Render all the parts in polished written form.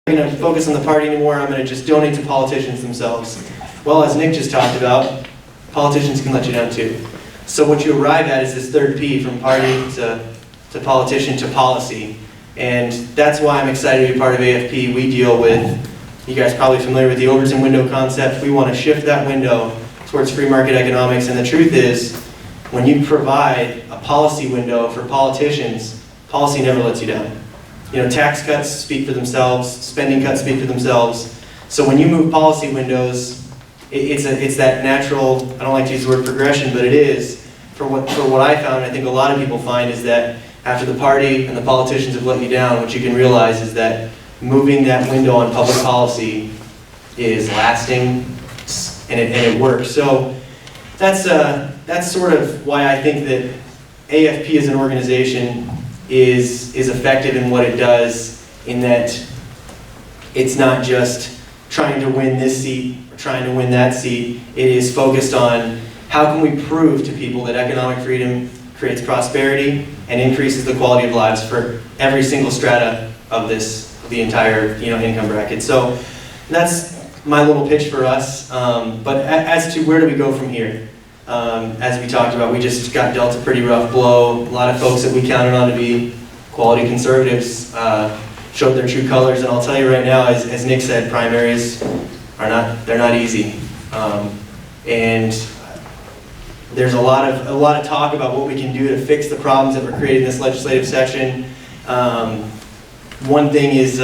going to focus on the party anymore. I'm going to just donate to politicians themselves. Well, as Nick just talked about, politicians can let you down too. So what you arrive at is this third P, from party to politician to policy. And that's why I'm excited to be part of AFP. We deal with, you guys are probably familiar with the Overton window concept. We want to shift that window towards free market economics. And the truth is, when you provide a policy window for politicians, policy never lets you down. You know, tax cuts speak for themselves, spending cuts speak for themselves. So when you move policy windows, it's that natural, I don't like to use the word progression, but it is, for what I found, and I think a lot of people find, is that after the party and the politicians have let you down, what you can realize is that moving that window on public policy is lasting, and it works. So that's sort of why I think that AFP as an organization is effective in what it does, in that it's not just trying to win this seat or trying to win that seat. It is focused on how can we prove to people that economic freedom creates prosperity and increases the quality of lives for every single strata of the entire income bracket. So that's my little pitch for us. But as to where do we go from here? As we talked about, we just got dealt a pretty rough blow. A lot of folks that we counted on to be quality conservatives showed their true colors, and I'll tell you right now, as Nick said, primaries they're not easy. And there's a lot of talk about what we can do to fix the problems that were created in this legislative session. One thing is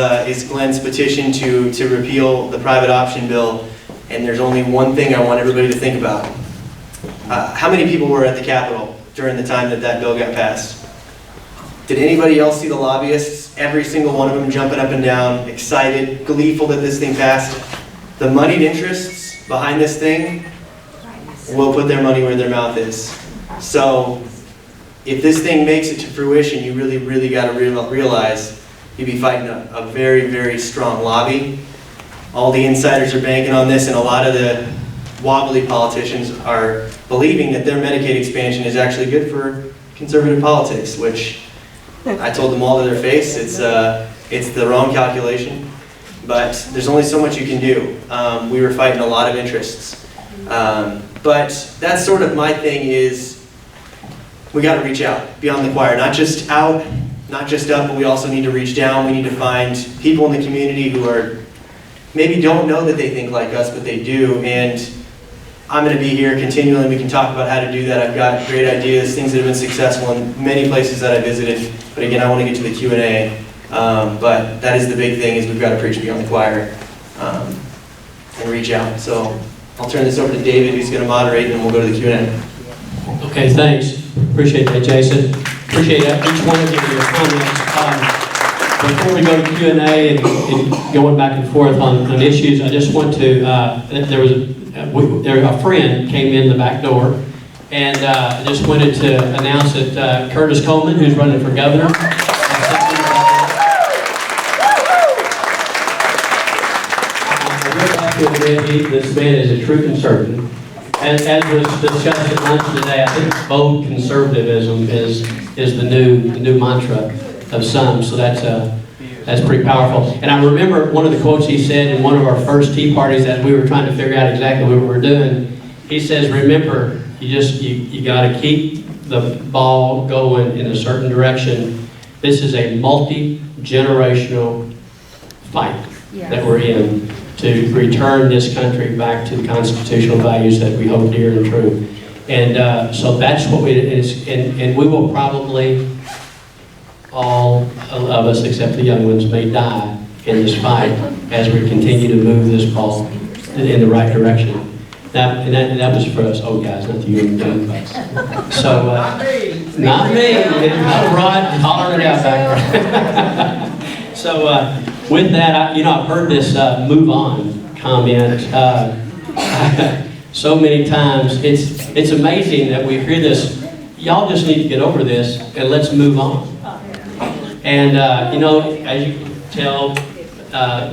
Glenn's petition to repeal the private option bill, and there's only one thing I want everybody to think about. How many people were at the Capitol during the time that bill got passed? Did anybody else see the lobbyists? Every single one of them jumping up and down, excited, gleeful that this thing passed. The moneyed interests behind this thing will put their money where their mouth is. So if this thing makes it to fruition, you really, really got to realize you'd be fighting a very, very strong lobby. All the insiders are banking on this, and a lot of the wobbly politicians are believing that their Medicaid expansion is actually good for conservative politics, which I told them all to their face, it's the wrong calculation, but there's only so much you can do. We were fighting a lot of interests. But that's sort of my thing, is we got to reach out beyond the choir, not just out, not just up, but we also need to reach down. We need to find people in the community who are maybe don't know that they think like us, but they do. And I'm going to be here continually. We can talk about how to do that. I've got great ideas, things that have been successful in many places that I visited. But again, I want to get to the Q&A. But that is the big thing, is we've got to preach beyond the choir and reach out. So I'll turn this over to David, who's going to moderate, and we'll go to the Q&A. Okay, thanks. Appreciate that, Jason. Appreciate each one of you for your comments. Before we go to Q&A and going back and forth on issues, I just want to, a friend came in the back door, and I just wanted to announce that Curtis Coleman, who's running for governor, this man is a true conservative. And as was discussed at lunch today, I think bold conservatism is the new mantra of some. So that's pretty powerful. And I remember one of the quotes he said in one of our first tea parties as we were trying to figure out exactly what we were doing. He says, "Remember, you got to keep the ball going in a certain direction. This is a multi-generational fight that we're in to return this country back to the constitutional values that we hold dear and true." And so that's what it is. And we will probably, all of us except the young ones, may die in this fight as we continue to move this ball in the right direction. And that was for us old guys, not the young guys. So, not me. Rod hollering it out back there. So, with that, I've heard this "move on" comment so many times. It's amazing that we hear this. Y'all just need to get over this and let's move on. And as you can tell,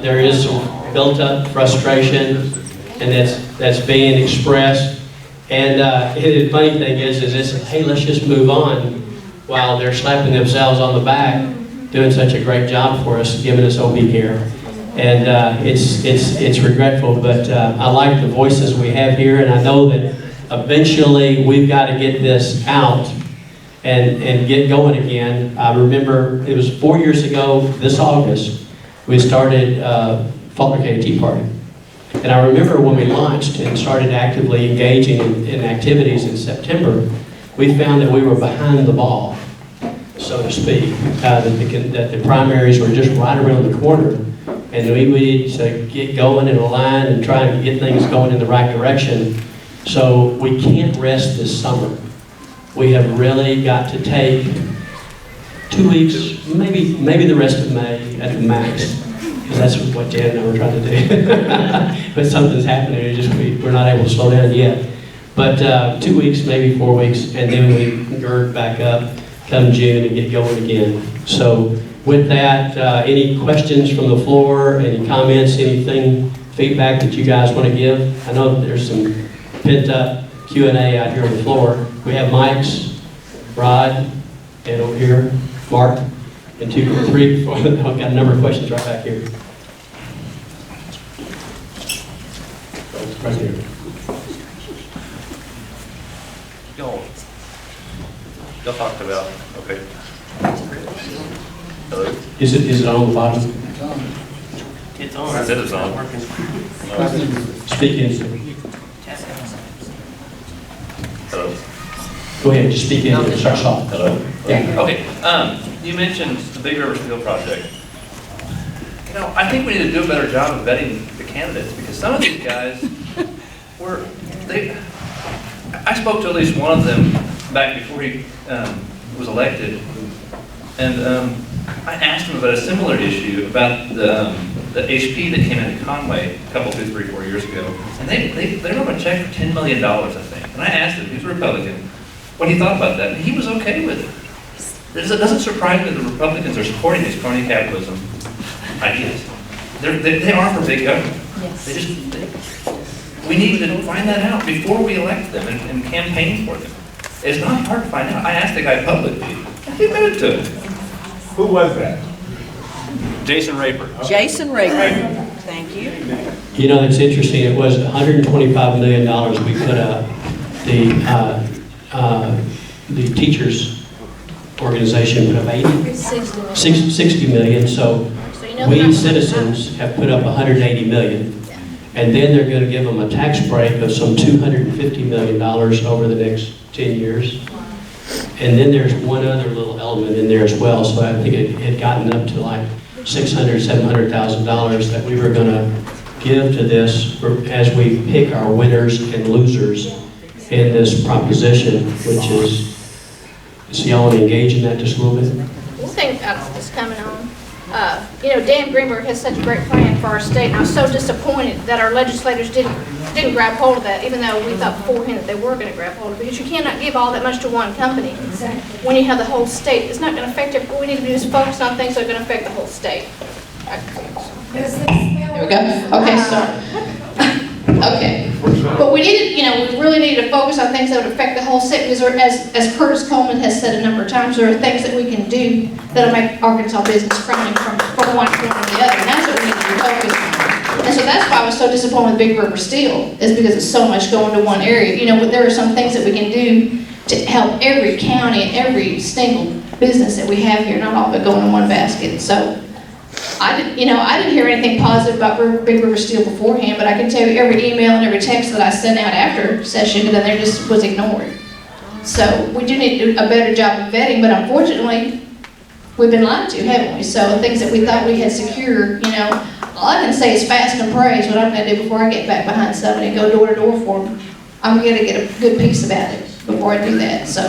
there is some built-up frustration, and that's being expressed. And the funny thing is hey, let's just move on, while they're slapping themselves on the back, doing such a great job for us, giving us OB care. And it's regretful, but I like the voices we have here, and I know that eventually we've got to get this out and get going again. I remember it was 4 years ago this August, we started Faulkner County Tea Party. And I remember when we launched and started actively engaging in activities in September, we found that we were behind the ball, so to speak, that the primaries were just right around the corner. And we need to get going in a line and try to get things going in the right direction. So we can't rest this summer. We have really got to take 2 weeks, maybe the rest of May at the max, because that's what Jan and I were trying to do. But something's happening, we're not able to slow down yet. But 2 weeks, maybe 4 weeks, and then we gird back up come June and get going again. So with that, any questions from the floor, any comments, anything, feedback that you guys want to give? I know there's some pent-up Q&A out here on the floor. We have mics, Rod, and over here, Mark, and 2 or 3. I've got a number of questions right back here. Right here. Y'all talked about, okay. Hello? Is it on the bottom? It's on. I said it's on. Speak in. Hello? Go ahead, just speak in and start soft. Hello? Yeah. Okay, you mentioned the Big River Steel project. You know, I think we need to do a better job of vetting the candidates, because some of these guys I spoke to at least one of them back before he was elected, and I asked him about a similar issue about the HP that came into Conway a couple, 2, 3, 4 years ago, and they wrote a check for $10 million, I think. And I asked him, he's a Republican, what he thought about that, and he was okay with it. It doesn't surprise me that the Republicans are supporting these crony capitalism ideas. They are for big government. Yes. We need to find that out before we elect them and campaign for them. It's not hard to find out. I asked the guy publicly. He admitted to it. Who was that? Jason Raper. Jason Raper. Thank you. You know, it's interesting. It was $125 million we put up. The teachers organization put up 60 million. So we citizens have put up 180 million. And then they're going to give them a tax break of some $250 million over the next 10 years. And then there's one other little element in there as well. So I think it had gotten up to like $600,000, $700,000 that we were going to give to this as we pick our winners and losers in this proposition, which is, so y'all want to engage in that just a little bit? One thing that's coming on, Dan Greenberg has such a great plan for our state, and I was so disappointed that our legislators didn't grab hold of that, even though we thought beforehand that they were going to grab hold of it, because you cannot give all that much to one company. Exactly. When you have the whole state, it's not going to affect it. What we need to do is focus on things that are going to affect the whole state. There we go. Okay, sorry. Okay. But we really needed to focus on things that would affect the whole state, because as Curtis Coleman has said a number of times, there are things that we can do that'll make Arkansas business friendly from one corner to the other, and that's what we need to be focused on. And so that's why I was so disappointed with Big River Steel, is because it's so much going to one area. But there are some things that we can do to help every county and every single business that we have here, not all of it going in one basket. So I didn't hear anything positive about Big River Steel beforehand, but I can tell you every email and every text that I sent out after session, then there just was ignored. So we do need to do a better job of vetting, but unfortunately, we've been lied to, haven't we? So things that we thought we had secured, all I can say is fast and praise what I'm going to do before I get back behind somebody and go door to door for them. I'm going to get a good piece about it before I do that. So.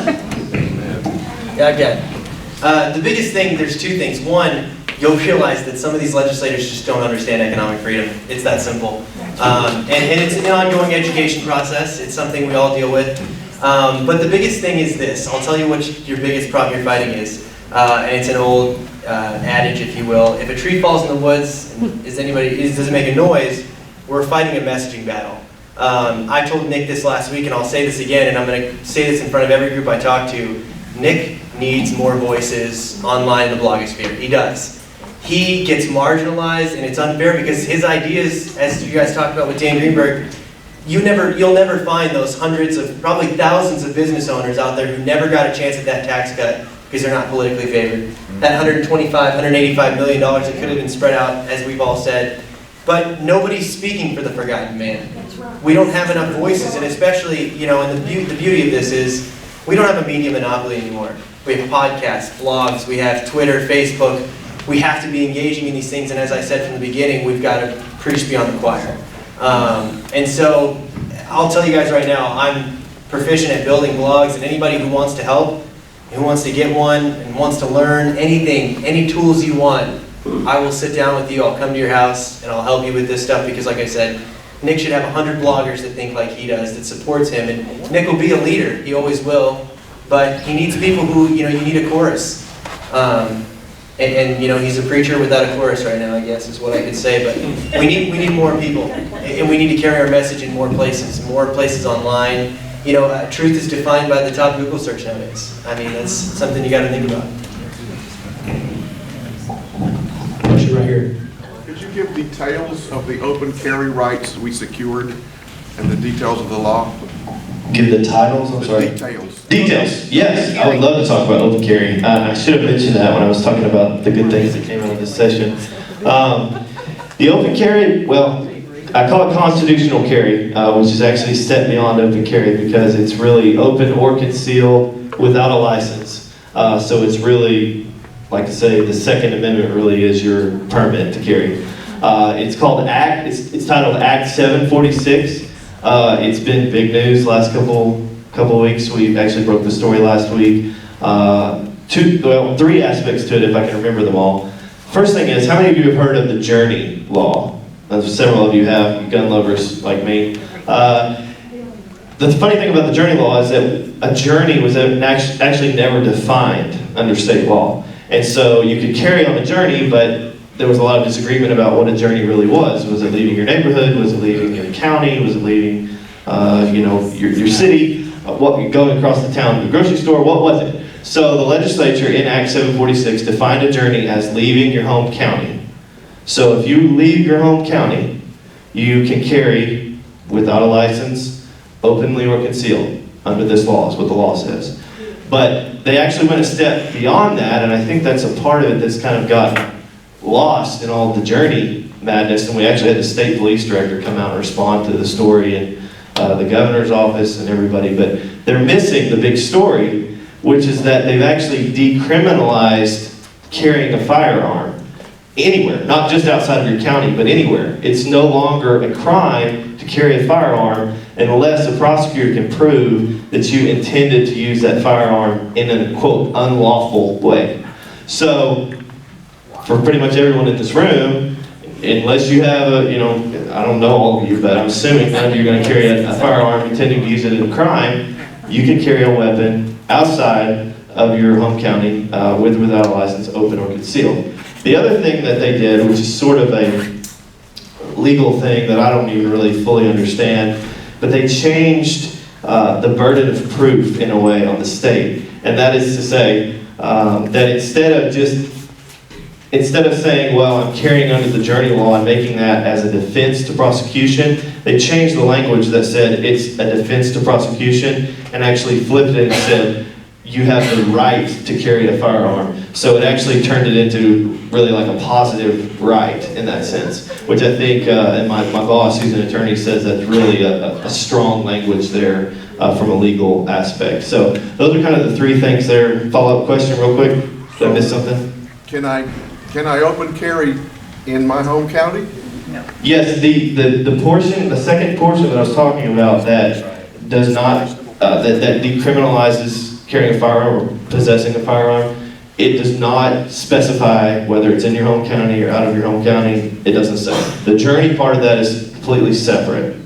Yeah, I get it. The biggest thing, there's two things. One, you'll realize that some of these legislators just don't understand economic freedom. It's that simple. And it's an ongoing education process. It's something we all deal with. But the biggest thing is this. I'll tell you what your biggest problem you're fighting is. And it's an old adage, if you will. If a tree falls in the woods and doesn't make a noise, we're fighting a messaging battle. I told Nick this last week, and I'll say this again, and I'm going to say this in front of every group I talk to. Nick needs more voices online in the blogosphere. He does. he gets marginalized, and it's unfair because his ideas, as you guys talked about with Dan Greenberg, you'll never find those hundreds of, probably thousands of business owners out there who never got a chance at that tax cut because they're not politically favored. That $125, $185 million that could have been spread out, as we've all said, but nobody's speaking for the forgotten man. We don't have enough voices, and especially, you know, and the beauty of this is we don't have a media monopoly anymore. We have podcasts, blogs, we have Twitter, Facebook. We have to be engaging in these things, and as I said from the beginning, we've got to preach beyond the choir. And so, I'll tell you guys right now, I'm proficient at building blogs, and anybody who wants to help, who wants to get one, and wants to learn anything, any tools you want, I will sit down with you, I'll come to your house, and I'll help you with this stuff, because like I said, Nic should have 100 bloggers that think like he does, that supports him, and Nic will be a leader, he always will, but he needs people who, you know, you need a chorus. And you know, he's a preacher without a chorus right now, I guess, is what I could say, but we need more people, and we need to carry our message in more places online. You know, truth is defined by the top Google search nowadays. I mean, that's something you got to think about. Question right here. Could you give details of the open carry rights we secured and the details of the law? Give the titles, I'm The sorry. details. Details, yes, I would love to talk about open carry. I should have mentioned that when I was talking about the good things that came out of this session. The open carry, well, I call it constitutional carry, which is actually a step beyond open carry because it's really open or concealed without a license. So it's really, like I say, the Second Amendment really is your permit to carry. It's called it's titled Act 746. It's been big news last couple of weeks. We actually broke the story last week. Three aspects to it, if I can remember them all. First thing is, how many of you have heard of the Journey Law? Several of you have, gun lovers like me. The funny thing about the Journey Law is that a journey was actually never defined under state law. And so you could carry on a journey, but there was a lot of disagreement about what a journey really was. Was it leaving your neighborhood? Was it leaving your county? Was it leaving, your city? Going across the town to the grocery store? What was it? So the legislature in Act 746 defined a journey as leaving your home county. So if you leave your home county, you can carry without a license, openly or concealed, under this law, is what the law says. But they actually went a step beyond that, and I think that's a part of it that's kind of gotten lost in all the journey madness, and we actually had the state police director come out and respond to the story, and the governor's office and everybody, but they're missing the big story, which is that they've actually decriminalized carrying a firearm anywhere, not just outside of your county, but anywhere. It's no longer a crime to carry a firearm unless a prosecutor can prove that you intended to use that firearm in a, quote, unlawful way. So, for pretty much everyone in this room, unless you have a, I don't know all of you, but I'm assuming none of you are going to carry a firearm intending to use it in a crime, you can carry a weapon outside of your home county with or without a license, open or concealed. The other thing that they did, which is sort of a legal thing that I don't even really fully understand, but they changed the burden of proof in a way on the state. And that is to say that instead of saying, well, I'm carrying under the Journey Law and making that as a defense to prosecution, they changed the language that said it's a defense to prosecution and actually flipped it and said, you have the right to carry a firearm. So it actually turned it into really like a positive right in that sense, which I think, and my boss, who's an attorney, says that's really a strong language there from a legal aspect. So those are kind of the three things there. Follow-up question real quick. Did I miss something? Can I open carry in my home county? Yes, the second portion that I was talking about that does not, that decriminalizes carrying a firearm or possessing a firearm, it does not specify whether it's in your home county or out of your home county. It doesn't say. The journey part of that is completely separate.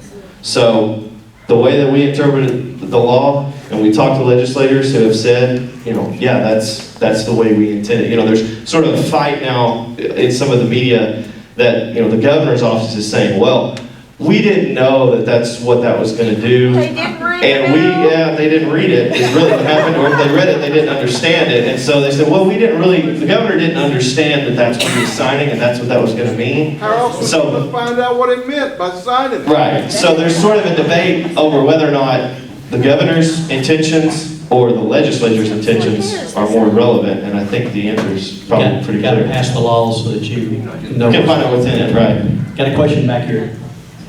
So the way that we interpret the law, and we talk to legislators who have said, yeah, that's the way we intend it. There's sort of a fight now in some of the media that, the governor's office is saying, well, we didn't know that that's what that was going to do. They didn't read And it. they didn't read it, is really what happened, or if they read it, they didn't understand it. And so they said, well, the governor didn't understand that that's what he was signing and that's what that was going to mean. How else was So- supposed to find out what it meant by signing it? Right, so there's sort of a debate over whether or not the governor's intentions or the legislature's intentions are more relevant, and I think the answer is probably pretty You gotta clear. pass the laws so that you know. You can find out what's in it, right? Got a question back here.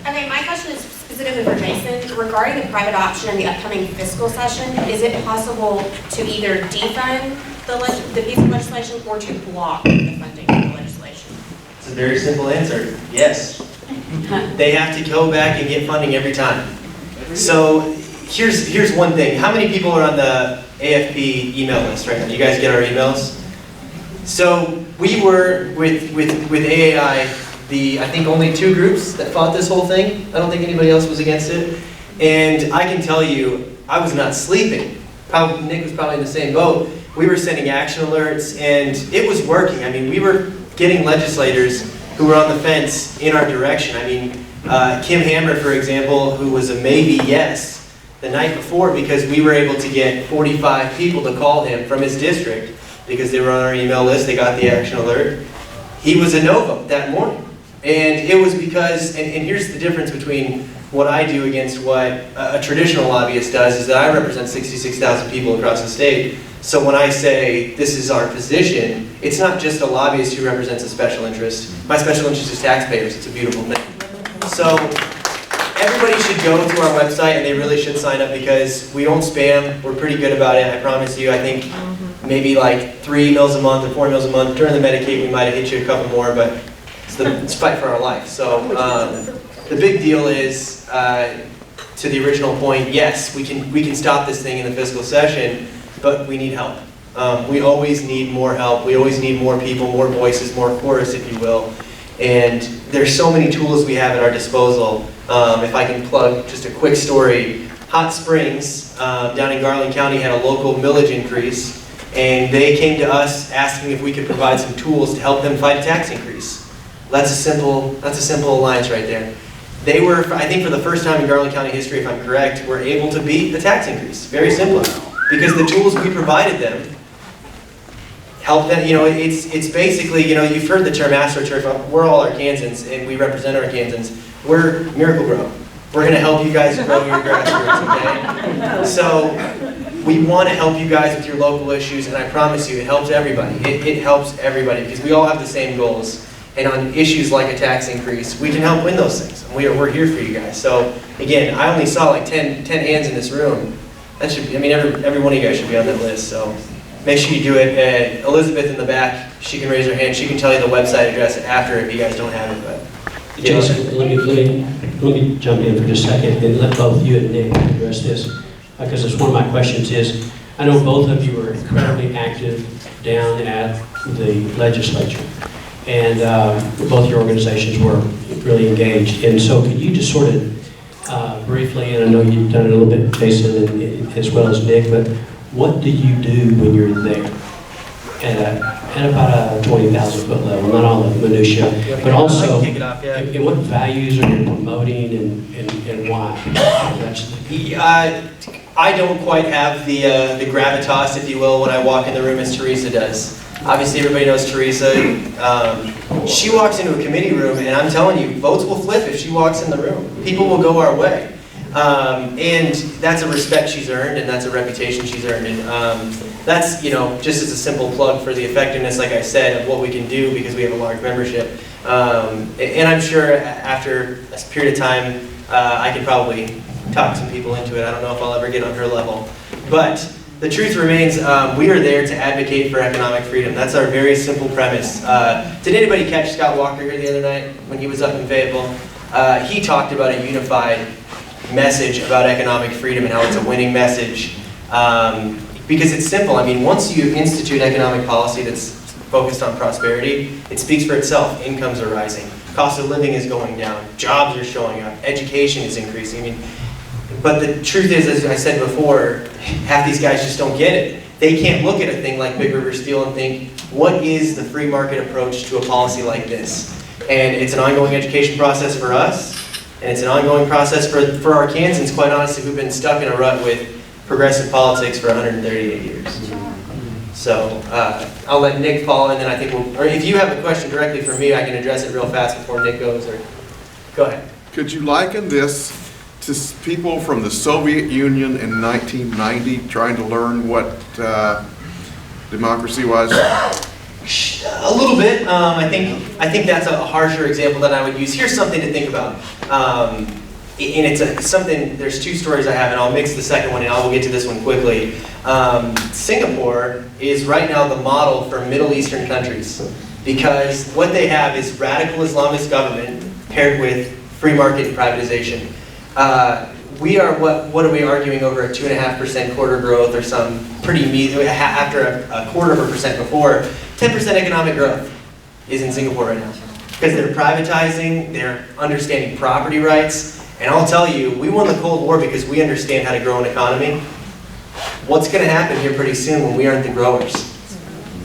Okay, my question is specifically for Jason. Regarding the private option in the upcoming fiscal session, is it possible to either defund the piece of legislation or to block the funding of the legislation? It's a very simple answer, yes. They have to go back and get funding every time. So here's one thing. How many people are on the AFP email list right now? You guys get our emails? So we were with AAI, I think only 2 groups that fought this whole thing. I don't think anybody else was against it. And I can tell you, I was not sleeping. Nick was probably in the same boat. We were sending action alerts and it was working. I mean, we were getting legislators who were on the fence in our direction. I mean, Kim Hammer, for example, who was a maybe yes the night before because we were able to get 45 people to call him from his district because they were on our email list, they got the action alert. He was a no vote that morning. And it was because, and here's the difference between what I do against what a traditional lobbyist does, is that I represent 66,000 people across the state. So when I say this is our position, it's not just a lobbyist who represents a special interest. My special interest is taxpayers. It's a beautiful thing. So everybody should go to our website and they really should sign up because we don't spam. We're pretty good about it, I promise you. I think maybe like 3 emails a month or 4 emails a month. During the Medicaid, we might have hit you a couple more, but it's fight for our life. So the big deal is, to the original point, yes, we can stop this thing in the fiscal session, but we need help. We always need more help. We always need more people, more voices, more chorus, if you will. And there's so many tools we have at our disposal. If I can plug just a quick story, Hot Springs down in Garland County had a local millage increase, and they came to us asking if we could provide some tools to help them fight a tax increase. That's a simple alliance right there. They were, I think for the first time in Garland County history, if I'm correct, were able to beat the tax increase. Very simple. Because the tools we provided them help them, it's basically, you've heard the term AstroTurf. We're all Arkansans and we represent Arkansans. We're Miracle Grow. We're going to help you guys grow your grassroots, okay? So we want to help you guys with your local issues, and I promise you, it helps everybody. It helps everybody because we all have the same goals. And on issues like a tax increase, we can help win those things. And we're here for you guys. So again, I only saw like 10 hands in this room. That should be, every one of you guys should be on that list. So make sure you do it. Elizabeth in the back, she can raise her hand. She can tell you the website address after if you guys don't have it. But Jason, let me jump in for just a second and let both you and Nick address this. Because it's one of my questions is, I know both of you are incredibly active down at the legislature. And both your organizations were really engaged. And so could you just sort of briefly, and I know you've done it a little bit, Jason, and as well as Nick, but what do you do when you're there at about a 20,000 foot level, not all the minutia, but also kick it off, yeah. and what values are you promoting and why? I don't quite have the gravitas, if you will, when I walk in the room as Teresa does. Obviously, everybody knows Teresa. She walks into a committee room, and I'm telling you, votes will flip if she walks in the room. People will go our way. And that's a respect she's earned, and that's a reputation she's earned. And that's, just as a simple plug for the effectiveness, like I said, of what we can do because we have a large membership. And I'm sure after a period of time, I could probably talk some people into it. I don't know if I'll ever get on her level. But the truth remains, we are there to advocate for economic freedom. That's our very simple premise. Did anybody catch Scott Walker here the other night when he was up in Fayetteville? He talked about a unified message about economic freedom and how it's a winning message. Because it's simple. Once you institute economic policy that's focused on prosperity, it speaks for itself. Incomes are rising. Cost of living is going down. Jobs are showing up. Education is increasing. But the truth is, as I said before, half these guys just don't get it. They can't look at a thing like Big River Steel and think, what is the free market approach to a policy like this? And it's an ongoing education process for us. And it's an ongoing process for Arkansans, quite honestly, who've been stuck in a rut with progressive politics for 138 years. So I'll let Nick follow, and then I think or if you have a question directly for me, I can address it real fast before Nick goes, or go ahead. Could you liken this to people from the Soviet Union in 1990 trying to learn what democracy was? A little bit. I think that's a harsher example than I would use. Here's something to think about. And it's something, there's two stories I have, and I'll mix the second one and I will get to this one quickly. Singapore is right now the model for Middle Eastern countries because what they have is radical Islamist government paired with free market and privatization. We are, what are we arguing over a 2.5% quarter growth or some pretty after a 0.25% before, 10% economic growth is in Singapore right now. Because they're privatizing, they're understanding property rights, and I'll tell you, we won the Cold War because we understand how to grow an economy. What's going to happen here pretty soon when we aren't the growers?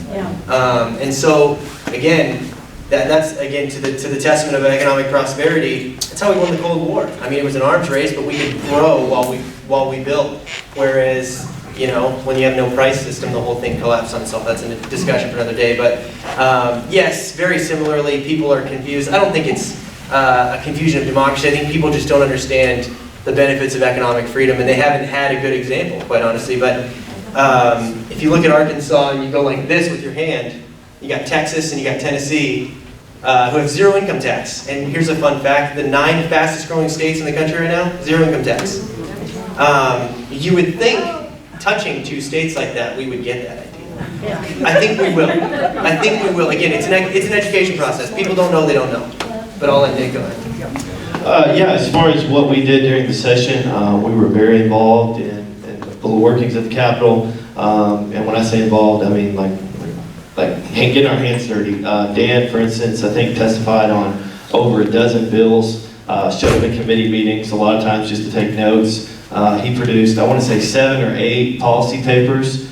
Yeah. And so, again, that's again to the testament of economic prosperity. That's how we won the Cold War. I mean, it was an arms race, but we could grow while we built. Whereas, you know, when you have no price system, the whole thing collapsed on itself. That's a discussion for another day. But yes, very similarly, people are confused. I don't think it's a confusion of democracy. I think people just don't understand the benefits of economic freedom, and they haven't had a good example, quite honestly. But if you look at Arkansas and you go like this with your hand, you got Texas and you got Tennessee, who have zero income tax. And here's a fun fact, the 9 fastest growing states in the country right now, zero income tax. You would think, touching 2 states like that, we would get that idea. I think we will. I think we will. Again, it's an education process. People don't know, they don't know. But I'll let Nick go ahead. Yeah, as far as what we did during the session, we were very involved in the workings of the Capitol. And when I say involved, I mean like getting our hands dirty. Dan, for instance, I think testified on over a dozen bills, showed up at committee meetings, a lot of times just to take notes. He produced, I want to say 7 or 8 policy papers,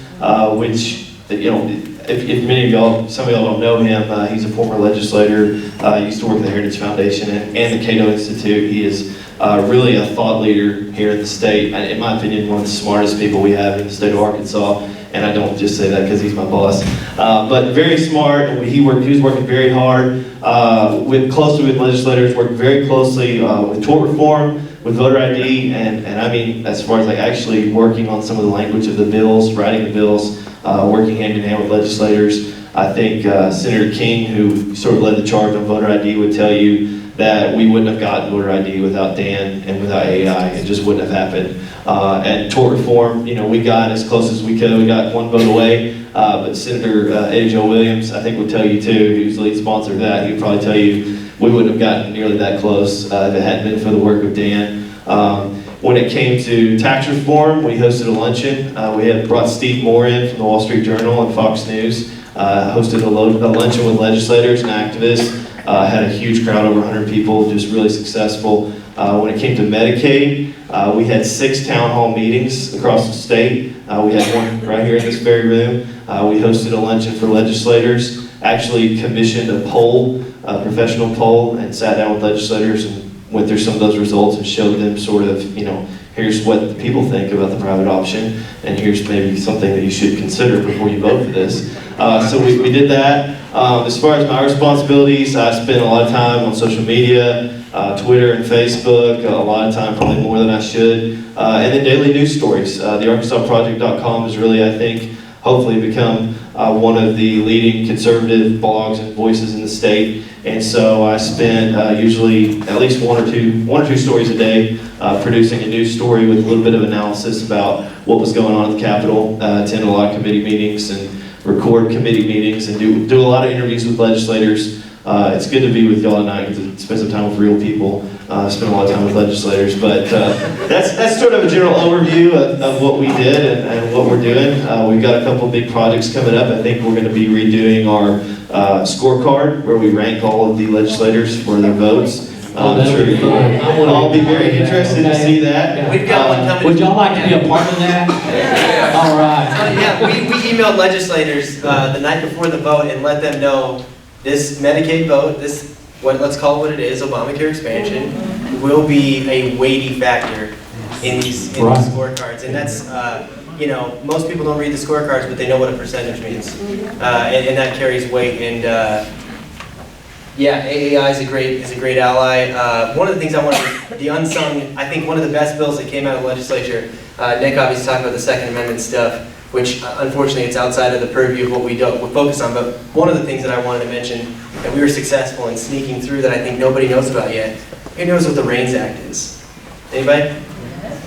which, you know, if many of y'all, some of y'all don't know him, he's a former legislator, used to work at the Heritage Foundation and the Cato Institute. He is really a thought leader here in the state, and in my opinion, one of the smartest people we have in the state of Arkansas. And I don't just say that because he's my boss, but very smart. He was working very hard, closely with legislators, worked very closely with tort reform, with voter ID, and I mean, as far as like actually working on some of the language of the bills, writing the bills, working hand in hand with legislators. I think Senator King, who sort of led the charge on voter ID, would tell you that we wouldn't have gotten voter ID without Dan and without AI. It just wouldn't have happened. And tort reform, you know, we got as close as we could. We got 1 vote away. But Senator Eddie Joe Williams, I think, would tell you too, he was the lead sponsor of that. He would probably tell you we wouldn't have gotten nearly that close if it hadn't been for the work of Dan. When it came to tax reform, we hosted a luncheon. We had brought Steve Moore in from the Wall Street Journal and Fox News, hosted a luncheon with legislators and activists, had a huge crowd, over 100 people, just really successful. When it came to Medicaid, we had 6 town hall meetings across the state. We had one right here in this very room. We hosted a luncheon for legislators, actually commissioned a poll, a professional poll, and sat down with legislators and went through some of those results and showed them sort of, you know, here's what the people think about the private option, and here's maybe something that you should consider before you vote for this. So we did that. As far as my responsibilities, I spend a lot of time on social media, Twitter and Facebook, a lot of time, probably more than I should. And then daily news stories. The ArkansasProject.com has really, I think, hopefully become one of the leading conservative blogs and voices in the state. And so I spend usually at least one or two stories a day producing a news story with a little bit of analysis about what was going on at the Capitol. Attend a lot of committee meetings and record committee meetings and do a lot of interviews with legislators. It's good to be with y'all tonight because to spend some time with real people. Spend a lot of time with legislators, but that's sort of a general overview of what we did and what we're doing. We've got a couple of big projects coming up. I think we're going to be redoing our scorecard where we rank all of the legislators for their votes. I'm sure you'll all be very interested to see that. We've got one coming. Would y'all like to be a part of that? Yeah. All right. Yeah, we emailed legislators the night before the vote and let them know this Medicaid vote, let's call it what it is, Obamacare expansion. will be a weighty factor in these scorecards. And that's, you know, most people don't read the scorecards, but they know what a percentage means. And that carries weight. And yeah, AAI is a great ally. One of the things I wanted, the unsung, I think one of the best bills that came out of the legislature, Nick obviously talked about the Second Amendment stuff, which unfortunately it's outside of the purview of what we focus on, but one of the things that I wanted to mention that we were successful in sneaking through that I think nobody knows about yet, who knows what the REINS Act is? Anybody?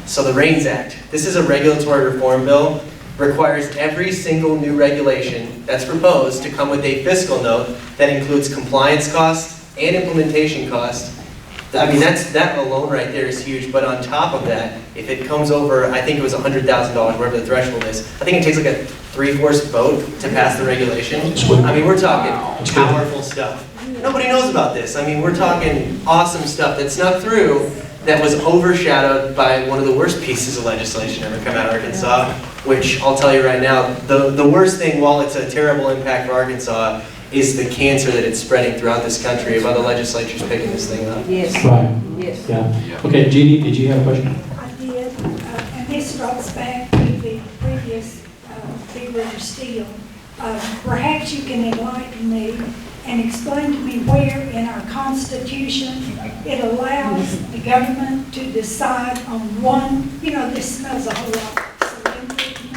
So the REINS Act, this is a regulatory reform bill, requires every single new regulation that's proposed to come with a fiscal note that includes compliance costs and implementation costs. I mean, that alone right there is huge, but on top of that, if it comes over, I think it was $100,000, whatever the threshold is, I think it takes like a 3/4 vote to pass the regulation. I mean, we're talking powerful stuff. Nobody knows about this. I mean, we're talking awesome stuff that snuck through that was overshadowed by one of the worst pieces of legislation ever come out of Arkansas, which I'll tell you right now, the worst thing, while it's a terrible impact for Arkansas, is the cancer that it's spreading throughout this country of other legislatures picking this thing up. Yes. Right. Yes. Yeah. Okay, Jeannie, did you have a question? I did, and this goes back to the previous Big River Steel. Perhaps you can enlighten me and explain to me where in our Constitution it allows the government to decide on one, you know, this smells a whole lot cylindrical to me,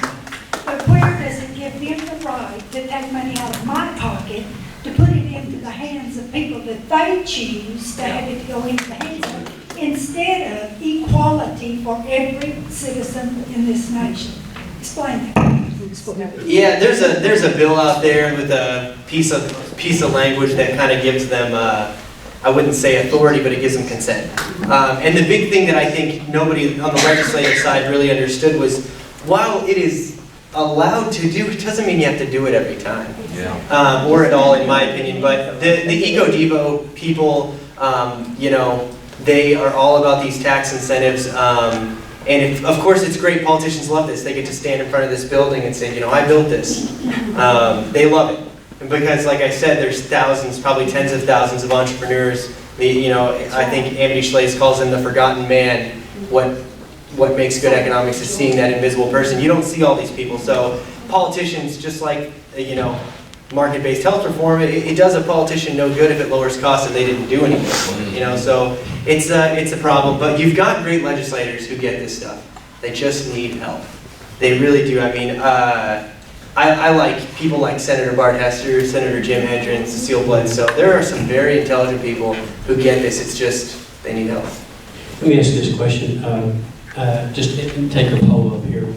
but where does it give them the right to take money out of my pocket to put it into the hands of people that they choose to have it go into the hands of, instead of equality for every citizen in this nation? Explain that. Yeah, there's a bill out there with a piece of language that kind of gives them, I wouldn't say authority, but it gives them consent. And the big thing that I think nobody on the legislative side really understood was, while it is allowed to do, it doesn't mean you have to do it every time, or at all, in my opinion. But the Eco-Devo people, you know, they are all about these tax incentives. And of course, it's great. Politicians love this. They get to stand in front of this building and say, you know, I built this. They love it. And because, like I said, there's thousands, probably tens of thousands of entrepreneurs. You know, I think Amity Schlaze calls him the forgotten man. What makes good economics is seeing that invisible person. You don't see all these people. So politicians, just like, you know, market-based health reform, it does a politician no good if it lowers costs and they didn't do anything. You know, so it's a problem. But you've got great legislators who get this stuff. They just need help. They really do. I mean, I like people like Senator Bart Hester, Senator Jim Hedren, Cecile Bledsoe. There are some very intelligent people who get this. It's just they need help. Let me ask you this question. Just take a poll up here.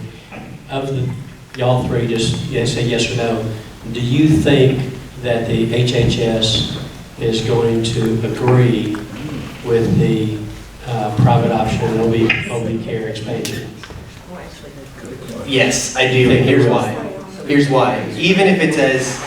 Of y'all three, just say yes or no. Do you think that the HHS is going to agree with the private option and OB care expansion? Yes, I do, and here's why. Here's why. Even if it says,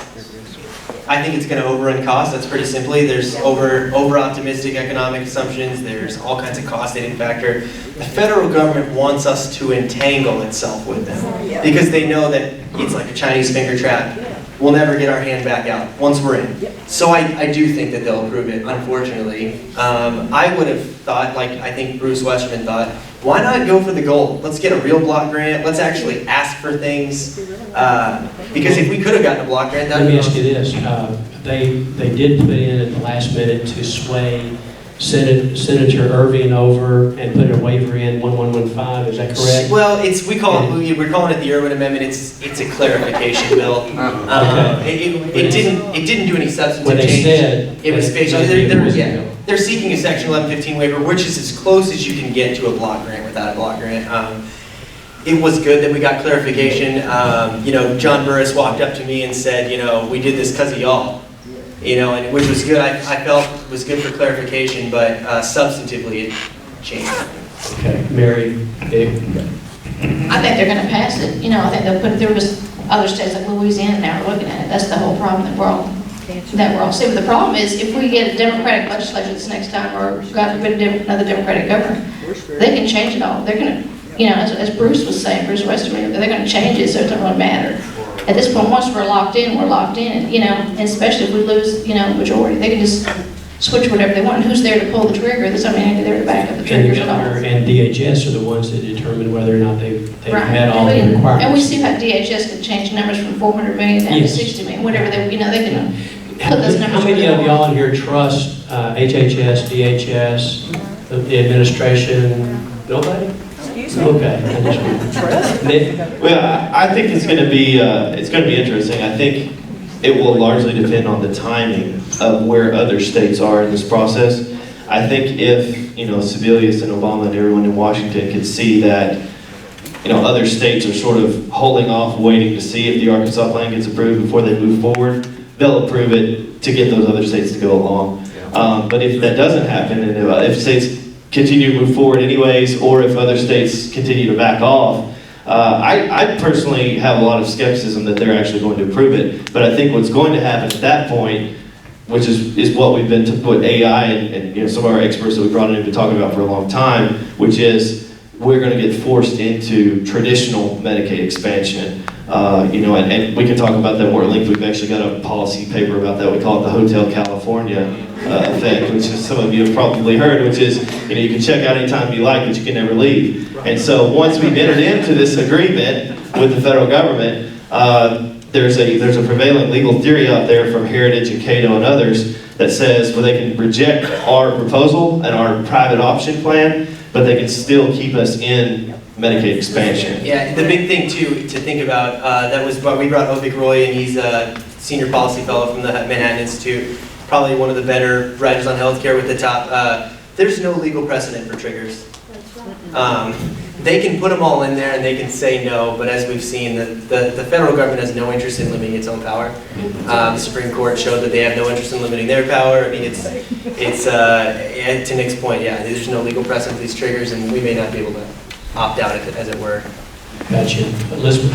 I think it's going to overrun costs, that's pretty simply. There's over-optimistic economic assumptions. There's all kinds of costs they didn't factor. The federal government wants us to entangle itself with them because they know that it's like a Chinese finger trap. We'll never get our hand back out once we're in. So I do think that they'll approve it, unfortunately. I would have thought, like I think Bruce Westerman thought, why not go for the gold? Let's get a real block grant. Let's actually ask for things. Because if we could have gotten a block grant, let me ask you this. They did put in at the last minute to sway Senator Irving over and put a waiver in 1115. Is that correct? Well, we're calling it the Irwin Amendment. It's a clarification bill. It didn't do any substantive when they change. said It was basically they're seeking a Section 1115 waiver, which is as close as you can get to a block grant without a block grant. It was good that we got clarification. You know, John Burris walked up to me and said, you know, we did this because of y'all. You know, and which was good. I felt it was good for clarification, but substantively it changed. Okay, Mary, Dave. I think they're going to pass it. You know, I think they'll put it. There was other states like Louisiana now are looking at it. That's the whole problem that we're all seeing. But the problem is, if we get a Democratic legislature this next time, or God forbid another Democratic governor, they can change it all. They're going to, you know, as Bruce was saying, Bruce Westerman, they're going to change it so it doesn't really matter. At this point, once we're locked in, and, you know, and especially if we lose, you know, majority, they can just switch whatever they want. And who's there to pull the trigger? There's somebody there to back up the And the triggers at all. governor and DHS are the ones that determine whether or not they've Right. met all the And we requirements. see how DHS can change numbers from 400 million down to Yes. 60 million, whatever they, you know, they can How put those numbers. many where of they y'all want. in here trust HHS, DHS, the administration? Nobody? Excuse me? Okay. I just wanted- Nick? Well, I think it's going to be interesting. I think it will largely depend on the timing of where other states are in this process. I think if, Sebelius and Obama and everyone in Washington could see that, other states are sort of holding off, waiting to see if the Arkansas plan gets approved before they move forward, they'll approve it to get those other states to go along. But if that doesn't happen, and if states continue to move forward anyways, or if other states continue to back off, I personally have a lot of skepticism that they're actually going to approve it. But I think what's going to happen at that point, which is what we've been what AI and some of our experts that we brought in have been talking about for a long time, which is we're going to get forced into traditional Medicaid expansion. And we can talk about that more at length. We've actually got a policy paper about that. We call it the Hotel California effect, which is some of you have probably heard, which is, you can check out anytime you like, but you can never leave. And so once we've entered into this agreement with the federal government, there's a prevailing legal theory out there from Heritage and Cato and others that says, well, they can reject our proposal and our private option plan, but they can still keep us in Medicaid expansion. Yeah, the big thing too to think about, that was what we brought Ovik Roy, and he's a senior policy fellow from the Manhattan Institute, probably one of the better writers on healthcare with the top. There's no legal precedent for triggers. They can put them all in there and they can say no, but as we've seen, the federal government has no interest in limiting its own power. The Supreme Court showed that they have no interest in limiting their power. I mean, it's to Nick's point, yeah, there's no legal precedent for these triggers, and we may not be able to opt out, as it were. Gotcha. Elizabeth?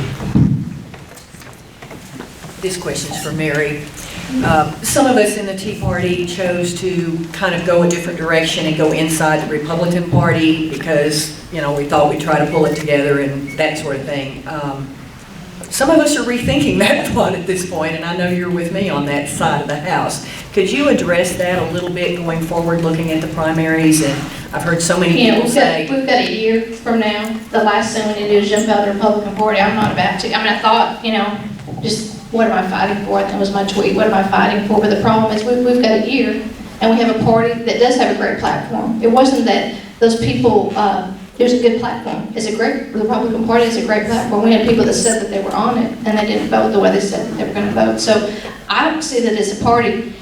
This question's for Mary. Some of us in the Tea Party chose to kind of go a different direction and go inside the Republican Party because, we thought we'd try to pull it together and that sort of thing. Some of us are rethinking that thought at this point, and I know you're with me on that side of the house. Could you address that a little bit going forward, looking at the primaries? And I've heard so many people say... We've got a year from now. The last thing we need to do is jump out of the Republican Party. I'm not about to. I thought, just what am I fighting for? That was my tweet. What am I fighting for? But the problem is we've got a year, and we have a party that does have a great platform. It wasn't that those people... there's a good platform. The Republican Party is a great platform. We had people that said that they were on it, and they didn't vote the way they said that they were going to vote. So I don't see that as a party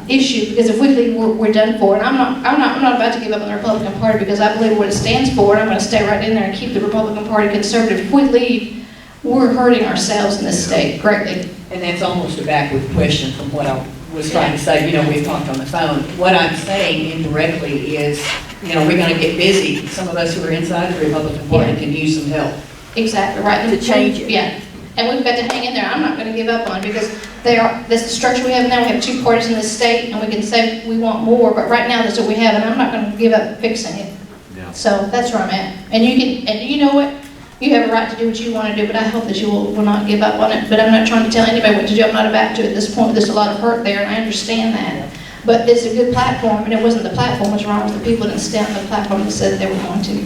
issue, because if we leave, we're done for. And I'm not about to give up on the Republican Party because I believe what it stands for, and I'm going to stay right in there and keep the Republican Party conservative. If we leave, we're hurting ourselves in this state greatly. And that's almost a backward question from what I was trying to say. We've talked on the phone. What I'm saying indirectly is, we're going to get busy. Some of us who are inside the Republican Party can use some help. Exactly, right. To change it. Yeah. And we've got to hang in there. I'm not going to give up on it because that's the structure we have now. We have two parties in this state, and we can say we want more, but right now that's what we have, and I'm not going to give up fixing it. Yeah. So that's where I'm at. And you know what? You have a right to do what you want to do, but I hope that you will not give up on it. But I'm not trying to tell anybody what to do. I'm not about to at this point. There's a lot of hurt there, and I understand that. But it's a good platform, and it wasn't the platform was wrong. It was the people that stand on the platform that said that they were going to.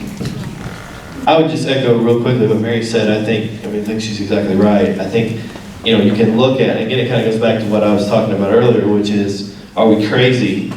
I would just echo real quickly what Mary said. I think she's exactly right. I think, you can look at, again, it kind of goes back to what I was talking about earlier, which is, are we crazy?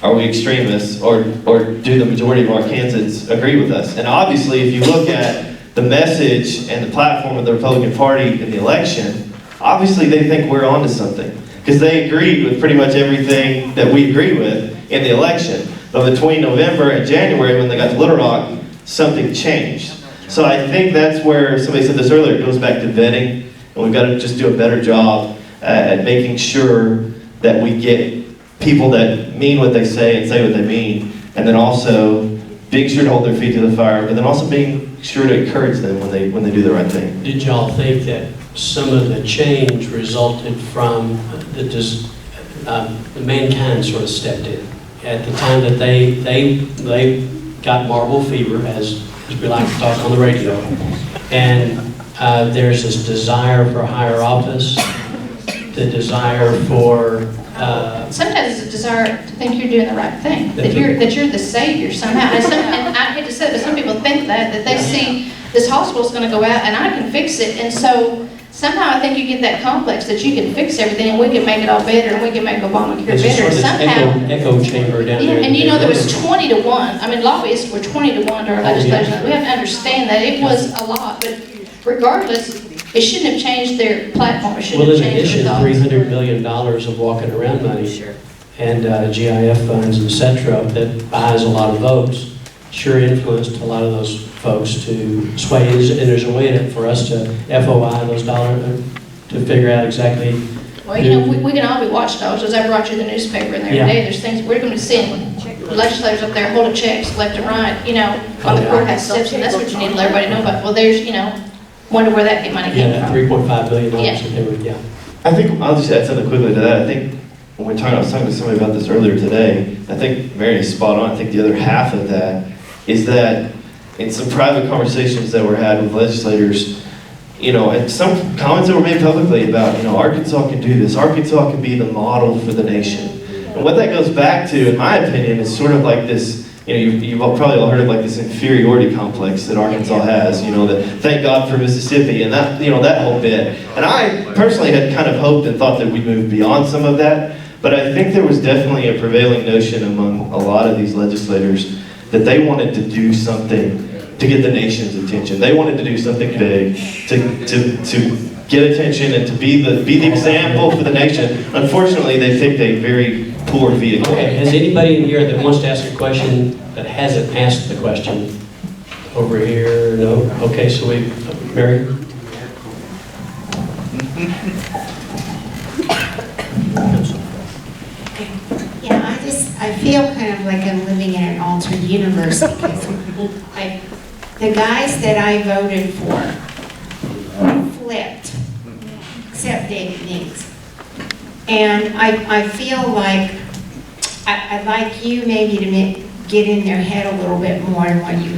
Are we extremists? Or do the majority of Arkansans agree with us? And obviously, if you look at the message and the platform of the Republican Party in the election, obviously they think we're onto something. Because they agreed with pretty much everything that we agreed with in the election. But between November and January, when they got to Little Rock, something changed. So I think that's where, somebody said this earlier, it goes back to vetting. And we've got to just do a better job at making sure that we get people that mean what they say and say what they mean. And then also being sure to hold their feet to the fire, but then also being sure to encourage them when they do the right thing. Did y'all think that some of the change resulted from the mankind sort of stepped in at the time that they got marble fever, as we like to talk on the radio, and there's this desire for higher office, the desire for sometimes it's a desire to think you're doing the right thing, that you're the savior somehow. And I hate to say it, but some people think that they see this hospital's gonna go out and I can fix it, and so somehow I think you get that complex that you can fix everything and we can make it all better and we can make Obamacare There's just better sort of this somehow. echo chamber down Yeah, there. and you know, there was 20 to 1. I mean, lobbyists were 20 to 1 to our legislation. We have to understand that it was a lot, but regardless, it shouldn't have changed their platform. It shouldn't Well, have in changed their addition, thoughts. $300 million of walking around money and GIF funds, et cetera, that buys a lot of votes, sure influenced a lot of those folks to sway. And there's a way for us to FOI those dollars, to figure out exactly. Well, you know, we can all be watchdogs, as I brought you the newspaper, and every Yeah. day there's things, we're going to send legislators up there holding checks left and right, you know, on the courthouse steps, and that's what you need to let everybody know about. Well, there's, you know, wonder where that money Yeah, came that from. $3.5 billion Yeah. that they were, yeah. I think, I'll just add something quickly to that. I think when we're talking, I was talking to somebody about this earlier today. I think Mary is spot on. I think the other half of that is that in some private conversations that were had with legislators, you know, and some comments that were made publicly about, you know, Arkansas can do this. Arkansas can be the model for the nation. And what that goes back to, in my opinion, is sort of like this, you know, you've probably all heard of like this inferiority complex that Arkansas has, you know, that thank God for Mississippi and that, you know, that whole bit. And I personally had kind of hoped and thought that we'd move beyond some of that, but I think there was definitely a prevailing notion among a lot of these legislators that they wanted to do something to get the nation's attention. They wanted to do something big to get attention and to be the example for the nation. Unfortunately, they picked a very poor vehicle. Okay, has anybody in here that wants to ask a question that hasn't asked the question? Over here, no? Okay, so Mary? Yeah, I feel kind of like I'm living in an altered universe because the guys that I voted for flipped, except David Nix. And I feel like I'd like you maybe to get in their head a little bit more than what you